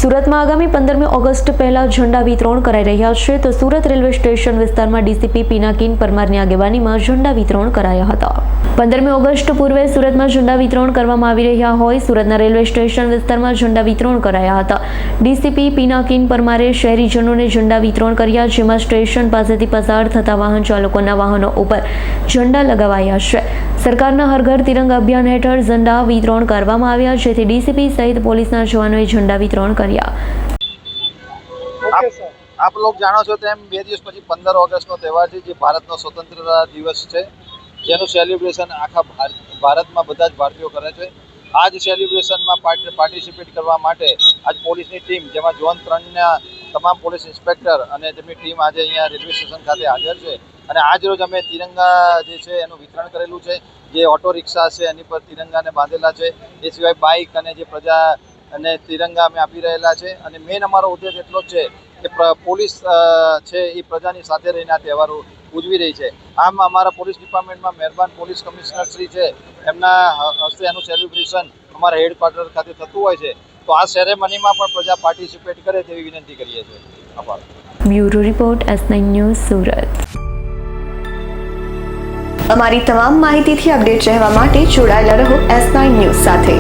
સુરતમાં આગામી 15મી ઓગસ્ટ પહેલા ઝંડા વિતરણ કરાઈ રહ્યા છે તો સુરત રેલવે સ્ટેશન વિસ્તારમાં ડીસીપી પિનાકીન પરમારની આગેવાનીમાં ઝંડા વિતરણ કરાયા હતા। 15મી ઓગસ્ટ પૂર્વે સુરતમાં ઝંડા વિતરણ કરવામાં આવી રહ્યા હોય સુરતના રેલવે સ્ટેશન વિસ્તારમાં ઝંડા વિતરણ કરાયા હતા। ડીસીપી પિનાકીન પરમારે શહેરીજનોને ઝંડા વિતરણ કર્યા, જેમાં સ્ટેશન પાસેથી પસાર થતા વાહન ચાલકોના વાહનો ઉપર ઝંડા લગાવાયા છે। સરકારના હર ઘર તિરંગા અભિયાન હેઠળ ઝંડા વિતરણ કરવામાં આવ્યા, જેથી ડીસીપી સહિત પોલીસના જવાનોએ ઝંડા વિતરણ કર્યા। આપ લોગ જાણો છો તેમ 2 દિવસ પછી 15 ઓગસ્ટનો તહેવાર છે, જે ભારતનો સ્વતંત્રતા દિવસ છે, જેનું સેલિબ્રેશન આખા ભારતમાં બધા જ ભારતીયો કરે છે। આ જ સેલિબ્રેશનમાં પાર્ટિસિપેટ કરવા માટે આજ પોલીસની ટીમ, જેમાં ઝોન 3ના તમામ પોલીસ ઇન્સ્પેક્ટર અને તેમની ટીમ આજે અહીંયા રેલવે સ્ટેશન ખાતે હાજર છે। અને આજ રોજ અમે તિરંગા જે છે એનું વિતરણ કરેલું છે। જે ઓટો રિક્ષા છે એની પર તિરંગાને બાંધેલા છે, એ સિવાય બાઇક અને જે પ્રજા અને તિરંગા અમે આપી રહેલા છે। અને મેઇન અમારો ઉદ્દેશ એટલો જ છે કે પોલીસ છે એ પ્રજાની સાથે રહીને આ તહેવારો ઉજવી રહી છે। આમ અમારા પોલીસ ડિપાર્ટમેન્ટમાં મહેરબાન પોલીસ કમિશનર શ્રી છે, એમના હસ્તે એનું સેલિબ્રેશન અમારા હેડક્વાર્ટર ખાતે થતું હોય છે। તો આ સેરેમનીમાં પણ પ્રજા પાર્ટિસિપેટ કરે તેવી વિનંતી કરીએ છીએ। આભાર। Bureau report S9 news Surat. અમારી તમામ માહિતીથી અપડેટ રહેવા માટે જોડાયેલા રહો S9 ન્યૂઝ સાથે।